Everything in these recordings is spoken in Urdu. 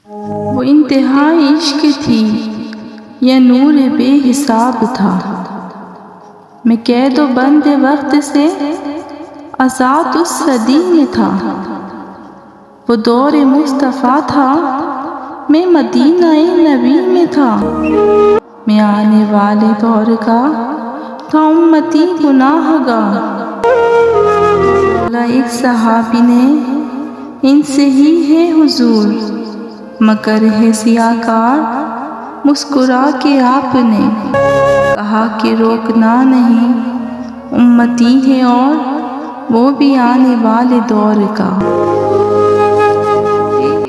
وہ انتہائی عشق تھی یا نور بے حساب تھا، میں قید و بند وقت سے آزاد اس صدی میں تھا۔ وہ دور مصطفیٰ تھا، میں مدینہ نبی میں تھا، میں آنے والے دور کا تھا امتی گناہ گار۔ بولا ایک صحابی نے، ان سے ہی ہے حضور، مگر ہے سیاکار۔ مسکرا کے آپ نے کہا کہ روکنا نہیں، امتی ہے اور وہ بھی آنے والے دور کا۔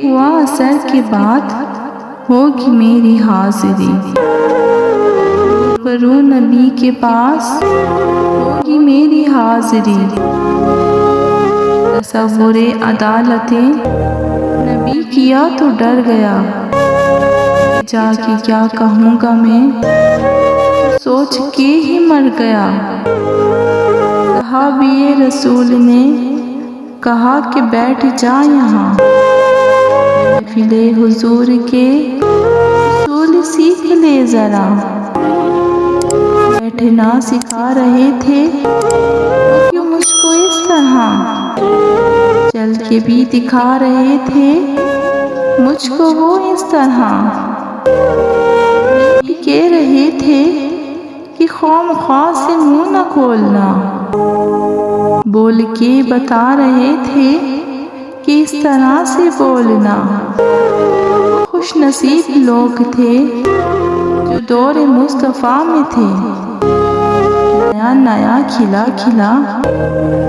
ہوا عصر کے بعد ہوگی میری حاضری، روبرو نبی کے پاس ہوگی میری حاضری۔ تصور عدالت نبی کیا تو ڈر گیا، جا کے کیا کہوں گا میں، سوچ کے ہی مر گیا۔ صحابی رسول نے کہا کہ بیٹھ جا یہاں، محفل حضور کے اصول سیکھ لے ذرا۔ بیٹھنا سکھا رہے تھے کیوں مجھ کو اس طرح، چل کے بھی دکھا رہے تھے مجھ کو وہ اس طرح۔ یہ کہہ رہے تھے کہ خام خواہ سے منہ نہ کھولنا، بول کے بتا رہے تھے کہ اس طرح سے بولنا۔ خوش نصیب لوگ تھے جو دور مصطفیٰ میں تھے، نیا نیا کھلا کھلا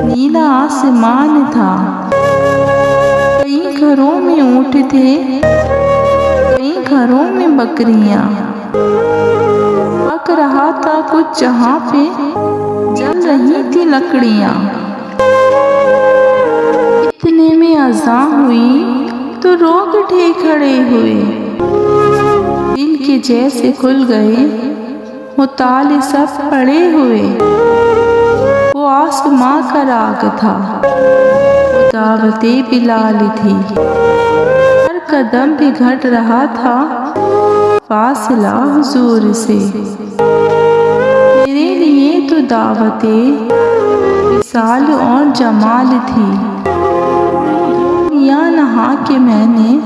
نیلا آسمان تھا۔ کئی گھروں میں اونٹ تھے، کئی گھروں میں بکریاں، پک رہا تھا کچھ جہاں پہ جل رہی تھی لکڑیاں۔ اتنے میں اذان ہوئی تو روک اٹھے کھڑے ہوئے، دل کے جیسے کھل گئے وہ تالے سب پڑے ہوئے۔ وہ آسماں کا راگ تھا، وہ دعوت بلال تھی، ہر قدم پہ گھٹ رہا تھا فاصلہ حضور سے۔ میرے لیے تو دعوت وصال اور جمال تھی، دنیا نہا کے میں نے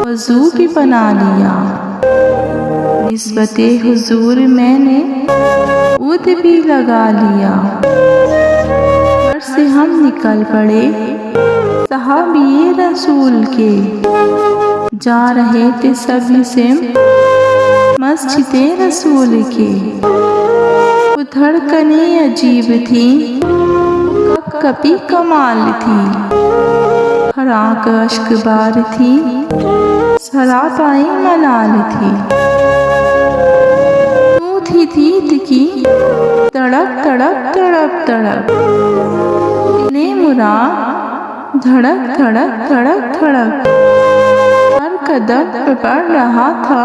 وضو بھی بنا لیا۔ نسبت حضور میں نے عود بھی لگا لیا۔ گھر سے ہم نکل پڑے صحابی رسول کے، جا رہے تھے سبھی سمت مسجد رسول کے۔ وہ دھڑکنیں عجیب تھی، کپ کپی کمال تھی، ہر آنکھ اشک بار تھی، سراپائی ملال تھی۔ دھید کی تڑپ تڑپ تڑپ تڑپ، دل مراد دھڑک دھڑک دھڑک دھڑک۔ ہر قدم پہ بڑھ رہا تھا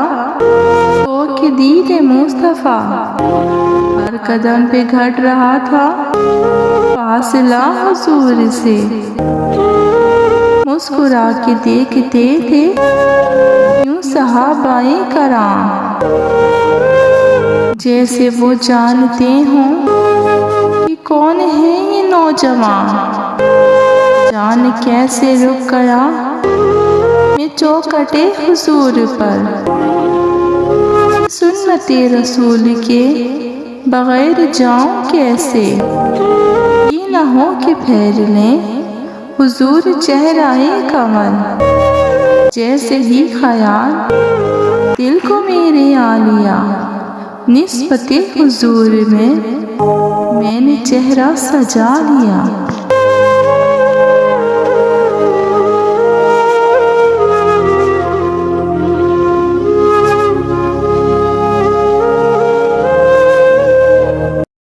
وہ کہ دید مصطفیٰ، ہر قدم پہ گھٹ رہا تھا فاصلہ حضور سے۔ مسکرا کے دیکھتے تھے یوں صحابہ کرام، جیسے وہ جانتے ہوں کہ کون ہے یہ نوجوان۔ جان کیسے رک گیا میں چوکھٹے حضور پر، سنت رسول کے بغیر جاؤں کیسے۔ یہ نہ ہو کہ پھیر لیں حضور چہرہ کمل، جیسے ہی خیال دل کو میرے آ لیا۔ نسبت حضور میں نے چہرہ سجا لیا۔